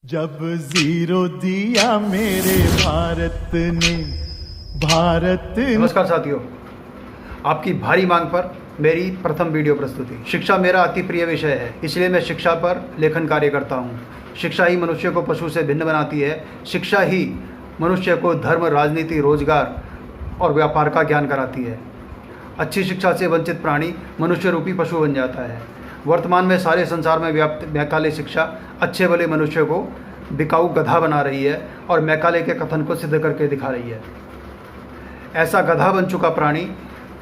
जब जीरो दिया मेरे भारत ने नमस्कार साथियों, आपकी भारी मांग पर मेरी प्रथम वीडियो प्रस्तुति। शिक्षा मेरा अति प्रिय विषय है, इसलिए मैं शिक्षा पर लेखन कार्य करता हूँ। शिक्षा ही मनुष्य को पशु से भिन्न बनाती है। शिक्षा ही मनुष्य को धर्म, राजनीति, रोजगार और व्यापार का ज्ञान कराती है। अच्छी शिक्षा से वंचित प्राणी मनुष्य रूपी पशु बन जाता है। वर्तमान में सारे संसार में व्याप्त मैकाले शिक्षा अच्छे भले मनुष्य को बिकाऊ गधा बना रही है और मैकाले के कथन को सिद्ध करके दिखा रही है। ऐसा गधा बन चुका प्राणी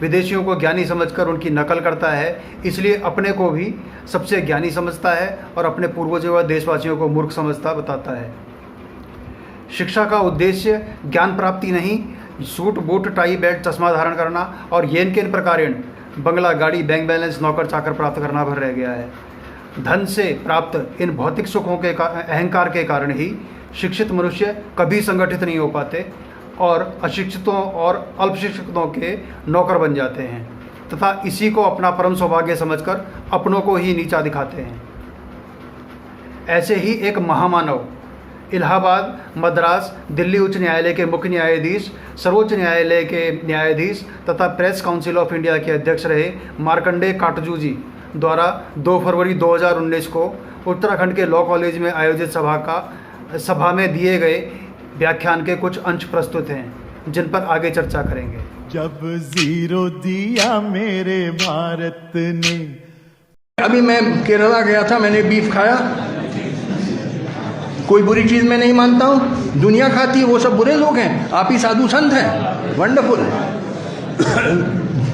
विदेशियों को ज्ञानी समझकर उनकी नकल करता है, इसलिए अपने को भी सबसे ज्ञानी समझता है और अपने पूर्वजों व देशवासियों को मूर्ख समझता बताता है। शिक्षा का उद्देश्य ज्ञान प्राप्ति नहीं, सूट बूट टाई बेल्ट चश्मा धारण करना और येन केन प्रकारेण बंगला गाड़ी बैंक बैलेंस नौकर चाकर प्राप्त करना भर रह गया है। धन से प्राप्त इन भौतिक सुखों के अहंकार के कारण ही शिक्षित मनुष्य कभी संगठित नहीं हो पाते और अशिक्षितों और अल्पशिक्षितों के नौकर बन जाते हैं तथा इसी को अपना परम सौभाग्य समझकर अपनों को ही नीचा दिखाते हैं। ऐसे ही एक महामानव इलाहाबाद, मद्रास, दिल्ली उच्च न्यायालय के मुख्य न्यायाधीश, सर्वोच्च न्यायालय के न्यायाधीश तथा प्रेस काउंसिल ऑफ इंडिया के अध्यक्ष रहे मार्कंडेय काटजू जी द्वारा 2 फरवरी 2019 को उत्तराखंड के लॉ कॉलेज में आयोजित सभा में दिए गए व्याख्यान के कुछ अंश प्रस्तुत हैं, जिन पर आगे चर्चा करेंगे। जब जीरो दिया मेरे भारत ने। अभी मैं केरला गया था, मैंने बीफ खाया, कोई बुरी चीज़ मैं नहीं मानता हूँ। दुनिया खाती है, वो सब बुरे लोग हैं, आप ही साधु संत हैं, वंडरफुल।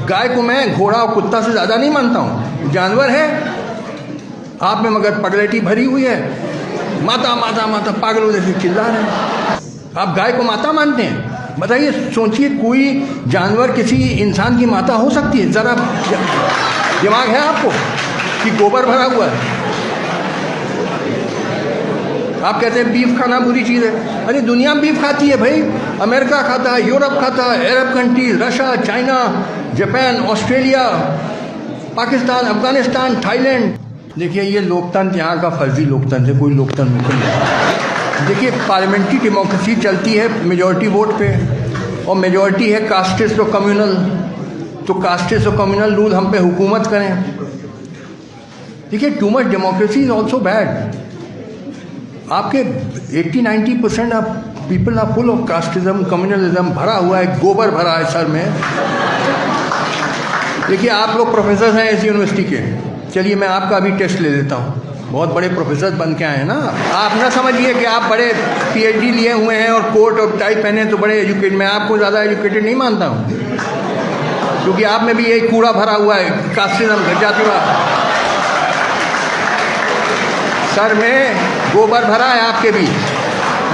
गाय को मैं घोड़ा और कुत्ता से ज़्यादा नहीं मानता हूँ, जानवर है। आप में मगर पगलेटी भरी हुई है, माता माता माता पागलों जैसे चिल्ला रहे हैं। आप गाय को माता मानते हैं? बताइए, सोचिए, कोई जानवर किसी इंसान की माता हो सकती है? ज़रा दिमाग है आपको कि गोबर भरा हुआ है? आप कहते हैं बीफ खाना बुरी चीज़ है। अरे दुनिया बीफ खाती है भाई, अमेरिका खाता है, यूरोप खाता है, अरब countries, Russia, China, Japan, Australia, Pakistan, Afghanistan, Thailand. देखिए, ये लोकतंत्र यहाँ का फर्जी लोकतंत्र है, कोई लोकतंत्र नहीं। देखिए, पार्लियामेंट्री डेमोक्रेसी चलती है मेजॉरिटी वोट पे, और मेजॉरिटी है कास्टिस्ट और कम्युनल। तो कास्टिस्ट और कम्युनल रूल हम पे हुकूमत करें। देखिए, too much democracy is also bad. आपके 80-90% of people are full of casteism, communalism, भरा हुआ है, गोबर भरा है सर में। देखिए, आप लोग प्रोफेसर हैं इस यूनिवर्सिटी के, चलिए मैं आपका अभी टेस्ट ले लेता हूँ। बहुत बड़े प्रोफेसर बन के आए हैं ना आप। ना समझिए कि आप बड़े PhD लिए हुए हैं और कोट और टाई पहने तो बड़े एजुकेटेड। मैं आपको ज़्यादा एजुकेटेड नहीं मानता हूँ, क्योंकि आप में भी यही कूड़ा भरा हुआ है, कास्टिज्म, जातिवाद। सर में गोबर भरा है आपके भी,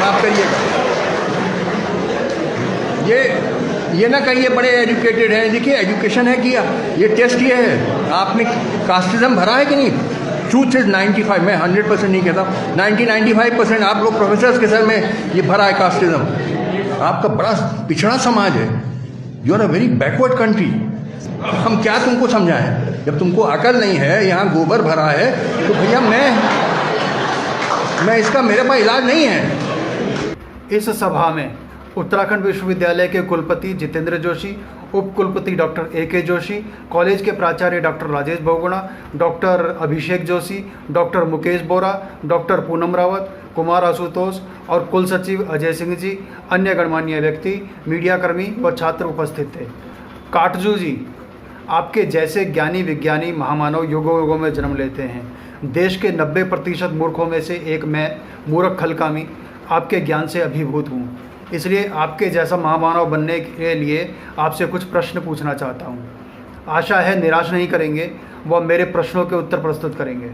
माफ करिएगा। ये ना कहिए बड़े एजुकेटेड हैं। देखिए, एजुकेशन है कि ये टेस्ट ये है, आप में कास्टिज्म भरा है कि नहीं। ट्रूथ इज 95, मैं 100% नहीं कहता, 90-95% आप लोग प्रोफेसर्स के सर में ये भरा है कास्टिज्म। आपका बड़ा पिछड़ा समाज है, you are a very backward country. हम क्या तुमको समझाएं, जब तुमको अकल नहीं है, यहाँ गोबर भरा है, तो भैया मैं इसका, मेरे पास इलाज नहीं है। इस सभा में उत्तराखंड विश्वविद्यालय के कुलपति जितेंद्र जोशी, उप कुलपति डॉक्टर AK जोशी, कॉलेज के प्राचार्य डॉक्टर राजेश बहुगुणा, डॉक्टर अभिषेक जोशी, डॉक्टर मुकेश बोरा, डॉक्टर पूनम रावत, कुमार आशुतोष और कुल सचिव अजय सिंह जी, अन्य गणमान्य व्यक्ति, मीडियाकर्मी व छात्र उपस्थित थे। काटजू जी, आपके जैसे ज्ञानी विज्ञानी महामानव युगों युगों में जन्म लेते हैं। देश के 90% मूर्खों में से एक मैं, मूर्ख खलकामी, आपके ज्ञान से अभिभूत हूँ। इसलिए आपके जैसा महामानव बनने के लिए आपसे कुछ प्रश्न पूछना चाहता हूँ। आशा है निराश नहीं करेंगे व मेरे प्रश्नों के उत्तर प्रस्तुत करेंगे।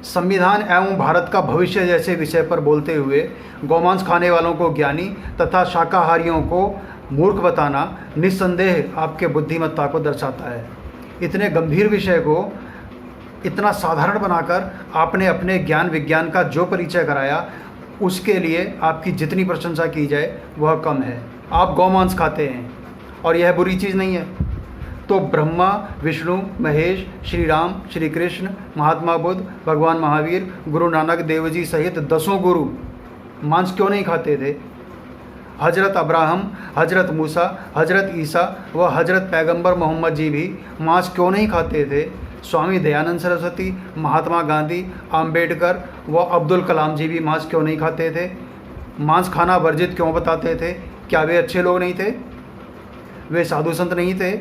संविधान एवं भारत का भविष्य जैसे विषय पर बोलते हुए गौमांस खाने वालों को ज्ञानी तथा शाकाहारियों को मूर्ख बताना निस्संदेह आपके बुद्धिमत्ता को दर्शाता है। इतने गंभीर विषय को इतना साधारण बनाकर आपने अपने ज्ञान विज्ञान का जो परिचय कराया, उसके लिए आपकी जितनी प्रशंसा की जाए वह कम है। आप गौमांस खाते हैं और यह बुरी चीज़ नहीं है, तो ब्रह्मा, विष्णु, महेश, श्री राम, श्री कृष्ण, महात्मा बुद्ध, भगवान महावीर, गुरु नानक देव जी सहित 10 गुरु मांस क्यों नहीं खाते थे? हजरत अब्राहम, हजरत मूसा, हजरत ईसा व हजरत पैगंबर मोहम्मद जी भी मांस क्यों नहीं खाते थे? स्वामी दयानंद सरस्वती, महात्मा गांधी, अंबेडकर व अब्दुल कलाम जी भी मांस क्यों नहीं खाते थे? मांस खाना वर्जित क्यों बताते थे? क्या वे अच्छे लोग नहीं थे? वे साधु संत नहीं थे?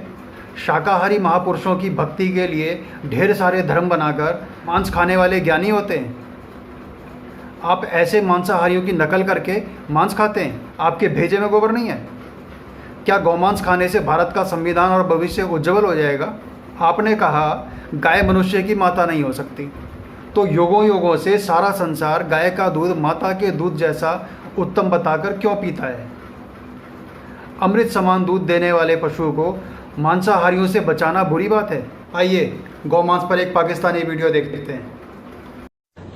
शाकाहारी महापुरुषों की भक्ति के लिए ढेर सारे धर्म बनाकर मांस खाने वाले ज्ञानी होते हैं। आप ऐसे मांसाहारियों की नकल करके मांस खाते हैं। आपके भेजे में गोबर नहीं है? क्या गौमांस खाने से भारत का संविधान और भविष्य उज्जवल हो जाएगा? आपने कहा गाय मनुष्य की माता नहीं हो सकती, तो युगों युगों से सारा संसार गाय का दूध माता के दूध जैसा उत्तम बताकर क्यों पीता है? अमृत समान दूध देने वाले पशु को मांसाहारियों से बचाना बुरी बात है। आइए गौमांस पर एक पाकिस्तानी वीडियो देख लेते हैं।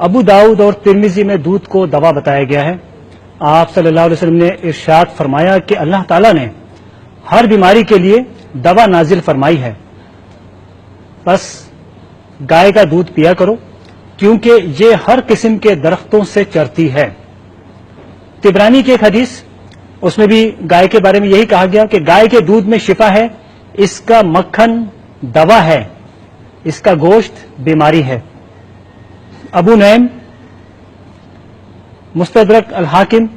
अबू दाऊद और तिर्मिजी में दूध को दवा बताया गया है। आप सल्लल्लाहु अलैहि वसल्लम ने इरशाद फरमाया कि अल्लाह ताला ने हर बीमारी के लिए दवा नाजिल फरमाई है, बस गाय का दूध पिया करो क्योंकि ये हर किस्म के दरख्तों से चरती है। तिबरानी की एक हदीस, उसमें भी गाय के बारे में यही कहा गया कि गाय के दूध में शिफा है, इसका मक्खन दवा है, इसका गोश्त बीमारी है। अबू नैम मुस्तदरक अल हाकिम,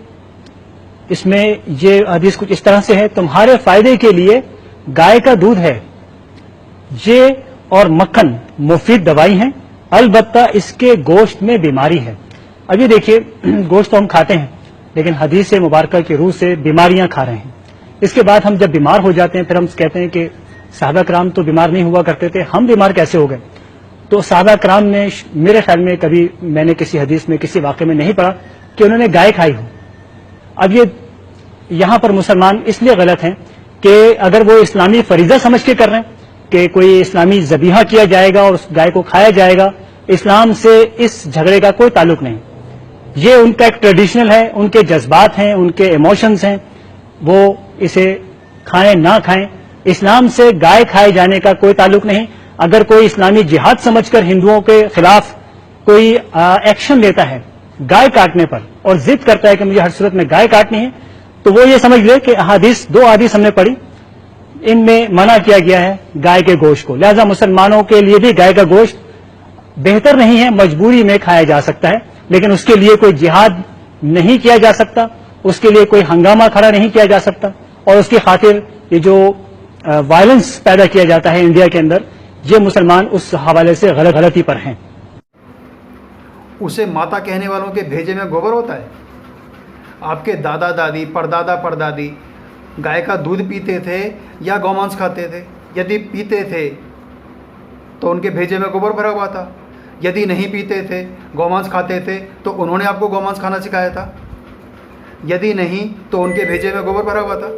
इसमें ये हदीस कुछ इस तरह से है, तुम्हारे फायदे के लिए गाय का दूध है, ये और मक्खन मुफीद दवाई हैं, अलबत्ता इसके गोश्त में बीमारी है। अब ये देखिए, गोश्त तो हम खाते हैं लेकिन हदीस मुबारक की रूह से बीमारियां खा रहे हैं। इसके बाद हम जब बीमार हो जाते हैं फिर हम कहते हैं कि साहबा कराम तो बीमार नहीं हुआ करते थे, हम बीमार कैसे हो गए? तो साहबा कराम ने, मेरे ख्याल में कभी मैंने किसी हदीस में किसी वाक़े में नहीं पढ़ा कि उन्होंने गाय खाई हो। अब ये यहां पर मुसलमान इसलिए गलत हैं कि अगर वो इस्लामी फरीजा समझ के कर रहे हैं कि कोई इस्लामी ज़बीहा किया जाएगा और उस गाय को खाया जाएगा, इस्लाम से इस झगड़े का कोई ताल्लुक नहीं। ये उनका एक ट्रेडिशनल है, उनके जज्बात हैं, उनके इमोशंस हैं, वो इसे खाएं ना खाएं, इस्लाम से गाय खाए जाने का कोई ताल्लुक नहीं। अगर कोई इस्लामी जिहाद समझकर हिंदुओं के खिलाफ कोई एक्शन लेता है गाय काटने पर और जिद करता है कि मुझे हर सूरत में गाय काटनी है, तो वो ये समझ ले कि दो हदीस हमने पढ़ी, इनमें मना किया गया है गाय के गोश्त को, लिहाजा मुसलमानों के लिए भी गाय का गोश्त बेहतर नहीं है, मजबूरी में खाया जा सकता है, लेकिन उसके लिए कोई जिहाद नहीं किया जा सकता, उसके लिए कोई हंगामा खड़ा नहीं किया जा सकता, और उसकी खातिर ये जो वायलेंस पैदा किया जाता है इंडिया के अंदर, ये मुसलमान उस हवाले से गलती पर हैं। उसे माता कहने वालों के भेजे में गोबर होता है। आपके दादा दादी, परदादा परदादी गाय का दूध पीते थे या गौमांस खाते थे? यदि पीते थे तो उनके भेजे में गोबर भरा हुआ था, यदि नहीं पीते थे, गौमांस खाते थे, तो उन्होंने आपको गौमांस खाना सिखाया था? यदि नहीं तो उनके भेजे में गोबर भरा हुआ था।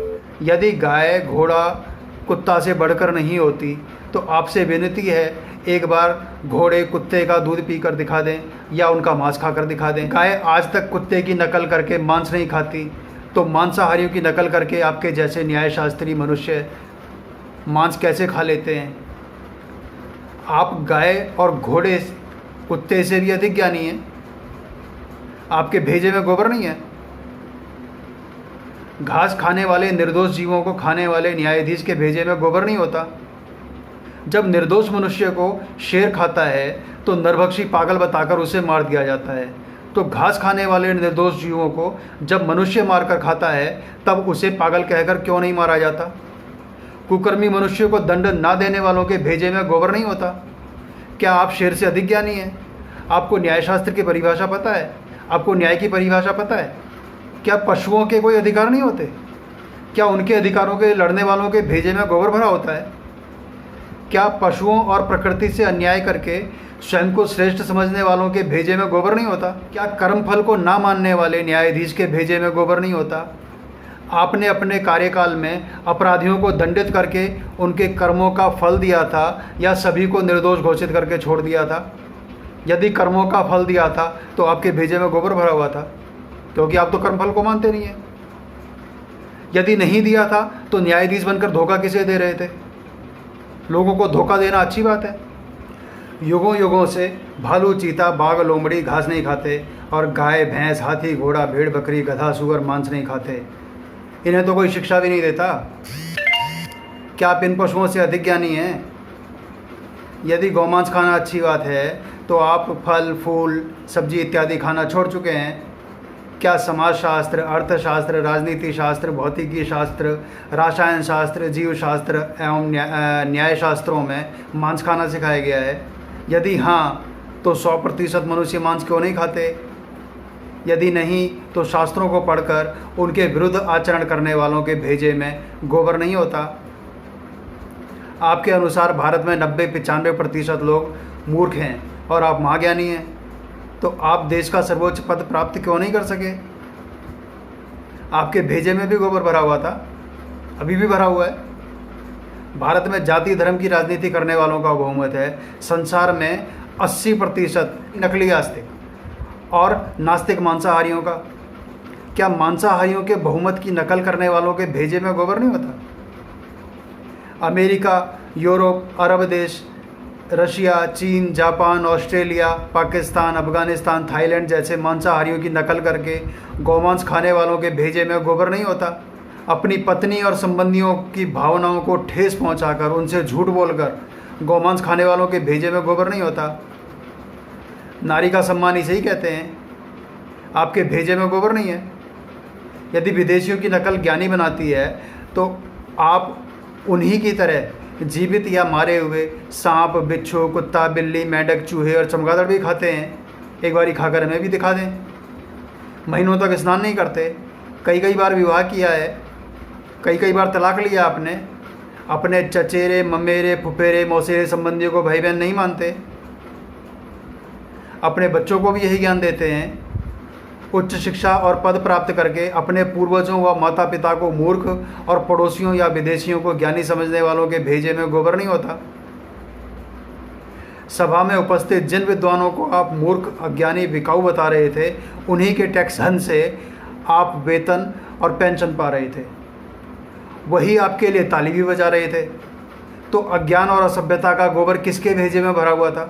यदि गाय, घोड़ा, कुत्ता से बढ़कर नहीं होती तो आपसे विनती है, एक बार घोड़े, कुत्ते का दूध पीकर दिखा दें या उनका मांस खाकर दिखा दें। गाय आज तक कुत्ते की नकल करके मांस नहीं खाती, तो मांसाहारियों की नकल करके आपके जैसे न्यायशास्त्री मनुष्य मांस कैसे खा लेते हैं? आप गाय और घोड़े, कुत्ते से भी अधिक ज्ञानी हैं। आपके भेजे में गोबर नहीं है। घास खाने वाले निर्दोष जीवों को खाने वाले न्यायाधीश के भेजे में गोबर नहीं होता। जब निर्दोष मनुष्य को शेर खाता है तो नरभक्षी पागल बताकर उसे मार दिया जाता है, तो घास खाने वाले निर्दोष जीवों को जब मनुष्य मारकर खाता है तब उसे पागल कहकर क्यों नहीं मारा जाता? कुकर्मी मनुष्य को दंड ना देने वालों के भेजे में गोबर नहीं होता। क्या आप शेर से अधिक ज्ञानी हैं? आपको न्यायशास्त्र की परिभाषा पता है? आपको न्याय की परिभाषा पता है? क्या पशुओं के कोई अधिकार नहीं होते? क्या उनके अधिकारों के लड़ने वालों के भेजे में गोबर भरा होता है? क्या पशुओं और प्रकृति से अन्याय करके स्वयं को श्रेष्ठ समझने वालों के भेजे में गोबर नहीं होता? क्या कर्मफल को ना मानने वाले न्यायाधीश के भेजे में गोबर नहीं होता? आपने अपने कार्यकाल में अपराधियों को दंडित करके उनके कर्मों का फल दिया था या सभी को निर्दोष घोषित करके छोड़ दिया था? यदि कर्मों का फल दिया था तो आपके भेजे में गोबर भरा हुआ था, क्योंकि आप तो कर्मफल को मानते नहीं हैं। यदि नहीं दिया था तो न्यायाधीश बनकर धोखा किसे दे रहे थे? लोगों को धोखा देना अच्छी बात है? युगों युगों से भालू, चीता, बाघ, लोमड़ी घास नहीं खाते और गाय, भैंस, हाथी, घोड़ा, भेड़, बकरी, गधा, सूअर मांस नहीं खाते। इन्हें तो कोई शिक्षा भी नहीं देता। क्या आप इन पशुओं से अधिक ज्ञानी हैं? यदि गौमांस खाना अच्छी बात है तो आप फल, फूल, सब्जी इत्यादि खाना छोड़ चुके हैं। क्या समाजशास्त्र, अर्थशास्त्र, राजनीति शास्त्र, भौतिकी शास्त्र, रसायन शास्त्र, जीव शास्त्र एवं न्याय शास्त्रों में मांस खाना सिखाया गया है? यदि हाँ, तो 100% मनुष्य मांस क्यों नहीं खाते? यदि नहीं, तो शास्त्रों को पढ़कर उनके विरुद्ध आचरण करने वालों के भेजे में गोबर नहीं होता? आपके अनुसार भारत में 90-95% लोग मूर्ख हैं और आप महाज्ञानी हैं, तो आप देश का सर्वोच्च पद प्राप्त क्यों नहीं कर सके? आपके भेजे में भी गोबर भरा हुआ था, अभी भी भरा हुआ है। भारत में जाति धर्म की राजनीति करने वालों का बहुमत है। संसार में 80% नकली आस्तिक और नास्तिक मांसाहारियों का। क्या मांसाहारियों के बहुमत की नकल करने वालों के भेजे में गोबर नहीं होता? अमेरिका, यूरोप, अरब देश, रशिया, चीन, Japan, Australia, Pakistan, Afghanistan, Thailand जैसे मांसाहारियों की नकल करके गौमांस खाने वालों के भेजे में गोबर नहीं होता? अपनी पत्नी और संबंधियों की भावनाओं को ठेस पहुंचाकर, उनसे झूठ बोलकर गौमांस खाने वालों के भेजे में गोबर नहीं होता? नारी का सम्मान इसे ही कहते हैं। आपके भेजे में गोबर नहीं है? यदि विदेशियों की नकल ज्ञानी बनाती है तो आप उन्हीं की तरह जीवित या मारे हुए सांप, बिच्छू, कुत्ता, बिल्ली, मेंढक, चूहे और चमगादड़ भी खाते हैं। एक बारी खाकर हमें भी दिखा दें। महीनों तक स्नान नहीं करते, कई बार विवाह किया है, कई बार तलाक लिया आपने, अपने चचेरे, ममेरे, फुफेरे, मौसेरे संबंधियों को भाई बहन नहीं मानते, अपने बच्चों को भी यही ज्ञान देते हैं। उच्च शिक्षा और पद प्राप्त करके अपने पूर्वजों व माता पिता को मूर्ख और पड़ोसियों या विदेशियों को ज्ञानी समझने वालों के भेजे में गोबर नहीं होता? सभा में उपस्थित जिन विद्वानों को आप मूर्ख, अज्ञानी, बिकाऊ बता रहे थे, उन्हीं के टैक्स धन से आप वेतन और पेंशन पा रहे थे। वही आपके लिए ताली भी बजा रहे थे। तो अज्ञान और असभ्यता का गोबर किसके भेजे में भरा हुआ था?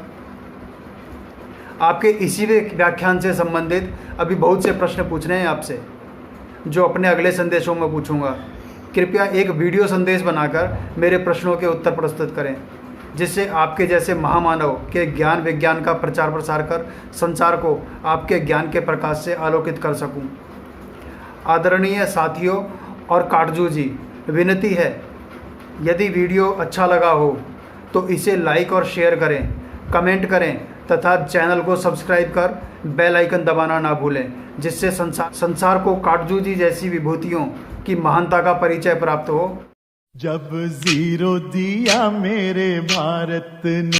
आपके इसी व्याख्यान से संबंधित अभी बहुत से प्रश्न पूछने हैं आपसे, जो अपने अगले संदेशों में पूछूंगा। कृपया एक वीडियो संदेश बनाकर मेरे प्रश्नों के उत्तर प्रस्तुत करें, जिससे आपके जैसे महामानव के ज्ञान विज्ञान का प्रचार प्रसार कर संसार को आपके ज्ञान के प्रकाश से आलोकित कर सकूं। आदरणीय साथियों और काटजू जी, विनती है, यदि वीडियो अच्छा लगा हो तो इसे लाइक और शेयर करें, कमेंट करें तथा चैनल को सब्सक्राइब कर बेल आइकन दबाना ना भूलें, जिससे संसार को काटजू जी जैसी विभूतियों की महानता का परिचय प्राप्त हो। जब जीरो दिया मेरे भारत ने